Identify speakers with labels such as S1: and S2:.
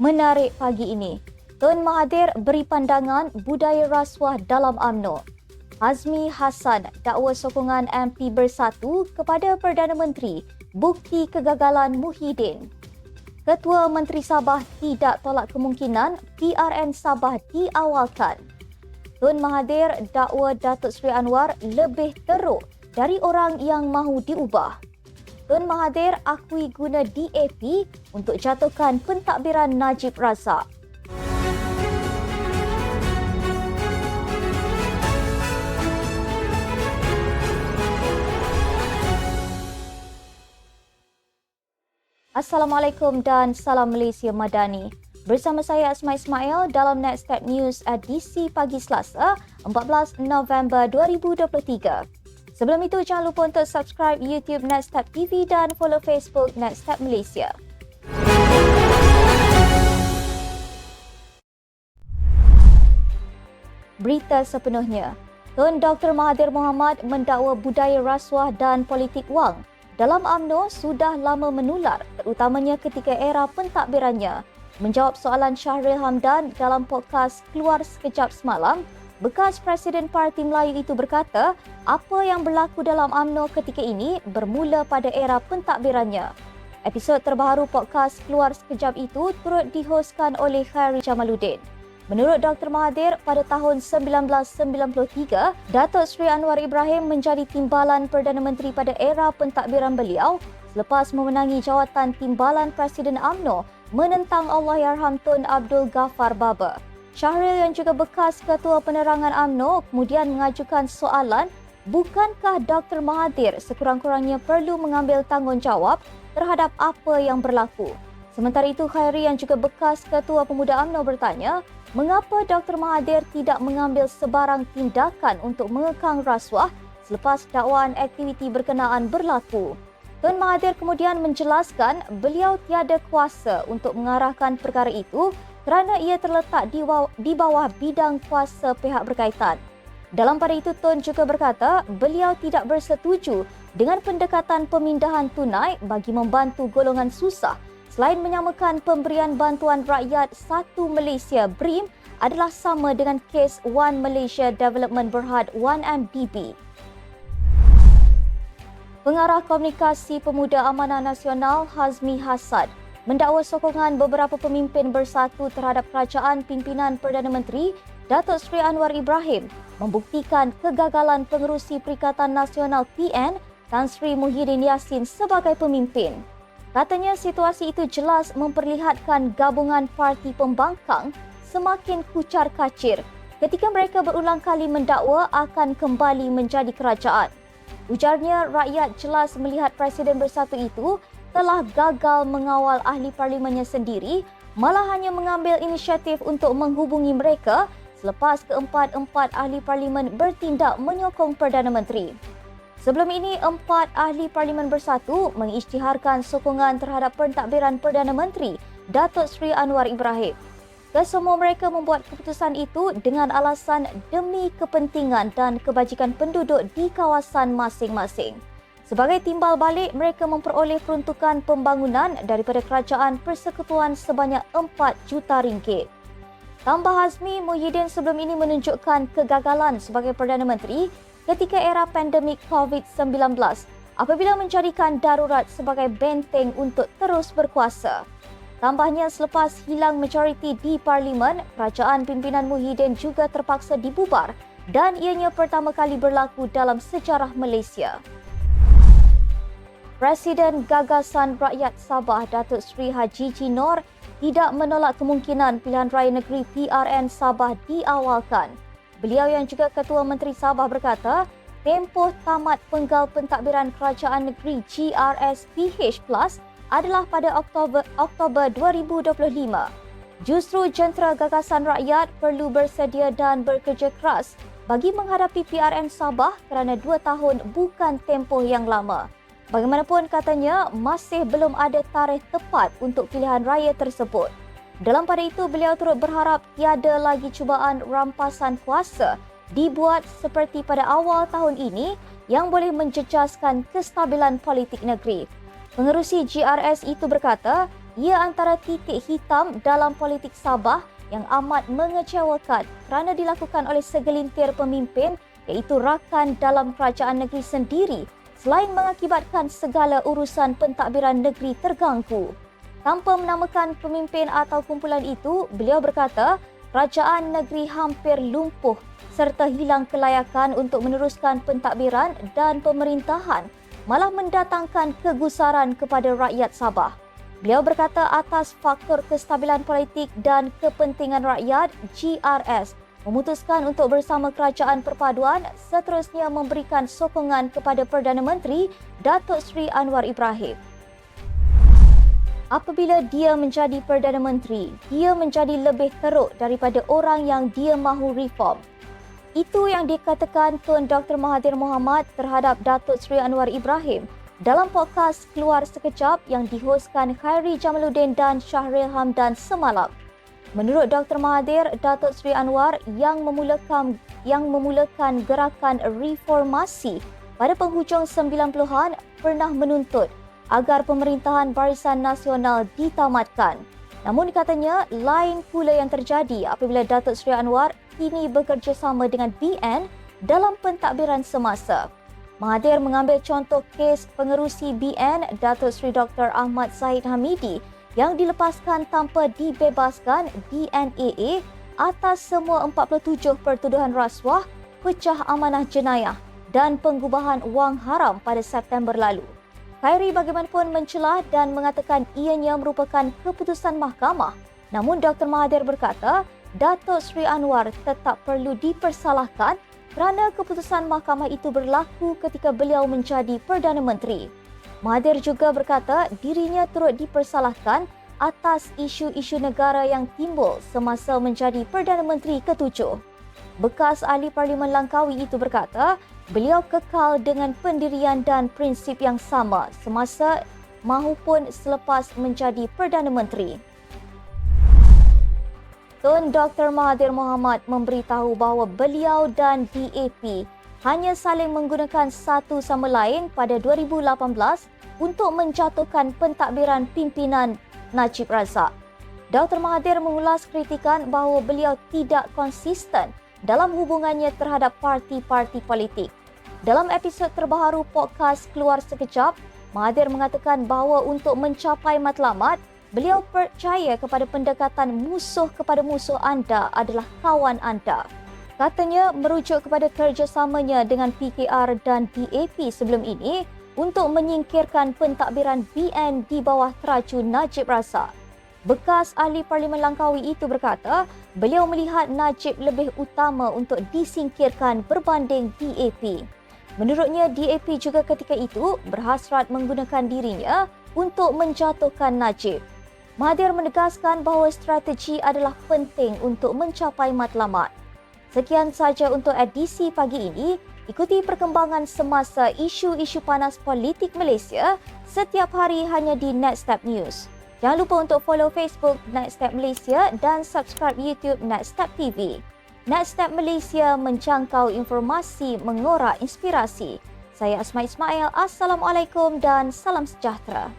S1: Menarik pagi ini. Tun Mahathir beri pandangan budaya rasuah dalam UMNO. Hazmi Hassan dakwa sokongan MP Bersatu kepada Perdana Menteri bukti kegagalan Muhyiddin. Ketua Menteri Sabah tidak tolak kemungkinan PRN Sabah diawalkan. Tun Mahathir dakwa Datuk Seri Anwar lebih teruk dari orang yang mahu diubah. Tun Mahathir akui guna DAP untuk jatuhkan pentadbiran Najib Razak. Assalamualaikum dan salam Malaysia Madani. Bersama saya Asma Ismail dalam Next Step News edisi pagi Selasa, 14 November 2023. Sebelum itu, jangan lupa untuk subscribe YouTube Next Step TV dan follow Facebook Next Step Malaysia. Berita sepenuhnya. Tun Dr. Mahathir Mohamad mendakwa budaya rasuah dan politik wang dalam UMNO sudah lama menular, terutamanya ketika era pentadbirannya. Menjawab soalan Syahril Hamdan dalam podcast Keluar Sekejap semalam, bekas Presiden Parti Melayu itu berkata apa yang berlaku dalam UMNO ketika ini bermula pada era pentadbirannya. Episod terbaru podcast Keluar Sekejap itu turut dihoskan oleh Khairi Jamaluddin. Menurut Dr. Mahathir, pada tahun 1993, Datuk Seri Anwar Ibrahim menjadi timbalan Perdana Menteri pada era pentadbiran beliau selepas memenangi jawatan timbalan Presiden UMNO menentang Allahyarham Tun Abdul Ghaffar Baba. Syahril yang juga bekas Ketua Penerangan UMNO kemudian mengajukan soalan, bukankah Dr. Mahathir sekurang-kurangnya perlu mengambil tanggungjawab terhadap apa yang berlaku? Sementara itu, Khairi yang juga bekas Ketua Pemuda UMNO bertanya, mengapa Dr. Mahathir tidak mengambil sebarang tindakan untuk mengekang rasuah selepas dakwaan aktiviti berkenaan berlaku? Tun Mahathir kemudian menjelaskan beliau tiada kuasa untuk mengarahkan perkara itu kerana ia terletak di bawah bidang kuasa pihak berkaitan. Dalam pada itu, Tun juga berkata beliau tidak bersetuju dengan pendekatan pemindahan tunai bagi membantu golongan susah selain menyamakan pemberian bantuan rakyat Satu Malaysia BRIM adalah sama dengan kes One Malaysia Development Berhad 1MDB. Pengarah Komunikasi Pemuda Amanah Nasional Hazmi Hassan mendakwa sokongan beberapa pemimpin Bersatu terhadap kerajaan pimpinan Perdana Menteri Datuk Seri Anwar Ibrahim membuktikan kegagalan pengerusi Perikatan Nasional PN Tan Sri Muhyiddin Yassin sebagai pemimpin. Katanya situasi itu jelas memperlihatkan gabungan parti pembangkang semakin kucar-kacir ketika mereka berulang kali mendakwa akan kembali menjadi kerajaan. Ujarnya rakyat jelas melihat Presiden Bersatu itu telah gagal mengawal ahli parlimennya sendiri, malah hanya mengambil inisiatif untuk menghubungi mereka selepas keempat-empat ahli parlimen bertindak menyokong Perdana Menteri. Sebelum ini, 4 ahli Parlimen Bersatu mengisytiharkan sokongan terhadap pentadbiran Perdana Menteri Datuk Seri Anwar Ibrahim. Kesemua mereka membuat keputusan itu dengan alasan demi kepentingan dan kebajikan penduduk di kawasan masing-masing. Sebagai timbal balik, mereka memperoleh peruntukan pembangunan daripada Kerajaan Persekutuan sebanyak 4 juta ringgit. Tambah Hazmi, Muhyiddin sebelum ini menunjukkan kegagalan sebagai Perdana Menteri ketika era pandemik COVID-19 apabila menjadikan darurat sebagai benteng untuk terus berkuasa. Tambahnya, selepas hilang majoriti di Parlimen, kerajaan pimpinan Muhyiddin juga terpaksa dibubar dan ianya pertama kali berlaku dalam sejarah Malaysia. Presiden Gagasan Rakyat Sabah Datuk Seri Haji Jinor tidak menolak kemungkinan pilihan raya negeri PRN Sabah diawalkan. Beliau yang juga Ketua Menteri Sabah berkata, tempoh tamat penggal pentadbiran kerajaan negeri GRSPH Plus adalah pada Oktober 2025. Justru jentera Gagasan Rakyat perlu bersedia dan bekerja keras bagi menghadapi PRN Sabah kerana 2 tahun bukan tempoh yang lama. Bagaimanapun katanya, masih belum ada tarikh tepat untuk pilihan raya tersebut. Dalam pada itu, beliau turut berharap tiada lagi cubaan rampasan kuasa dibuat seperti pada awal tahun ini yang boleh menjejaskan kestabilan politik negeri. Pengerusi GRS itu berkata, Ia antara titik hitam dalam politik Sabah yang amat mengecewakan kerana dilakukan oleh segelintir pemimpin iaitu rakan dalam kerajaan negeri sendiri selain mengakibatkan segala urusan pentadbiran negeri terganggu. Tanpa menamakan pemimpin atau kumpulan itu, beliau berkata kerajaan negeri hampir lumpuh serta hilang kelayakan untuk meneruskan pentadbiran dan pemerintahan, malah mendatangkan kegusaran kepada rakyat Sabah. Beliau berkata atas faktor kestabilan politik dan kepentingan rakyat, GRS memutuskan untuk bersama Kerajaan Perpaduan seterusnya memberikan sokongan kepada Perdana Menteri Datuk Seri Anwar Ibrahim. Apabila dia menjadi Perdana Menteri, dia menjadi lebih teruk daripada orang yang dia mahu reform. Itu yang dikatakan Tun Dr. Mahathir Mohamad terhadap Datuk Seri Anwar Ibrahim dalam podcast Keluar Sekejap yang dihoskan Khairi Jamaluddin dan Syahril Hamdan semalam. Menurut Dr. Mahathir, Datuk Seri Anwar yang memulakan gerakan reformasi pada penghujung 90-an pernah menuntut agar pemerintahan Barisan Nasional ditamatkan. Namun katanya, lain pula yang terjadi apabila Datuk Seri Anwar kini bekerjasama dengan BN dalam pentadbiran semasa. Mahathir mengambil contoh kes pengerusi BN Datuk Seri Dr. Ahmad Zahid Hamidi yang dilepaskan tanpa dibebaskan DNAA atas semua 47 pertuduhan rasuah, pecah amanah jenayah dan pengubahan wang haram pada September lalu. Khairi bagaimanapun mencelah dan mengatakan ianya merupakan keputusan mahkamah. Namun Dr. Mahathir berkata, Datuk Seri Anwar tetap perlu dipersalahkan kerana keputusan mahkamah itu berlaku ketika beliau menjadi Perdana Menteri. Mahathir juga berkata dirinya turut dipersalahkan atas isu-isu negara yang timbul semasa menjadi Perdana Menteri ke-7. Bekas ahli Parlimen Langkawi itu berkata beliau kekal dengan pendirian dan prinsip yang sama semasa mahupun selepas menjadi Perdana Menteri. Tun Dr. Mahathir Mohamad memberitahu bahawa beliau dan DAP hanya saling menggunakan satu sama lain pada 2018 untuk menjatuhkan pentadbiran pimpinan Najib Razak. Dr. Mahathir mengulas kritikan bahawa beliau tidak konsisten dalam hubungannya terhadap parti-parti politik. Dalam episod terbaru podcast Keluar Sekejap, Mahathir mengatakan bahawa untuk mencapai matlamat, beliau percaya kepada pendekatan musuh kepada musuh anda adalah kawan anda. Katanya merujuk kepada kerjasamanya dengan PKR dan DAP sebelum ini untuk menyingkirkan pentadbiran BN di bawah teraju Najib Razak. Bekas ahli Parlimen Langkawi itu berkata beliau melihat Najib lebih utama untuk disingkirkan berbanding DAP. Menurutnya DAP juga ketika itu berhasrat menggunakan dirinya untuk menjatuhkan Najib. Mahathir menegaskan bahawa strategi adalah penting untuk mencapai matlamat. Sekian saja untuk edisi pagi ini. Ikuti perkembangan semasa isu-isu panas politik Malaysia setiap hari hanya di Nextstep News. Jangan lupa untuk follow Facebook Nextstep Malaysia dan subscribe YouTube Nextstep TV. Nextstep Malaysia menjangkau informasi, mengorak inspirasi. Saya Asma Ismail. Assalamualaikum dan salam sejahtera.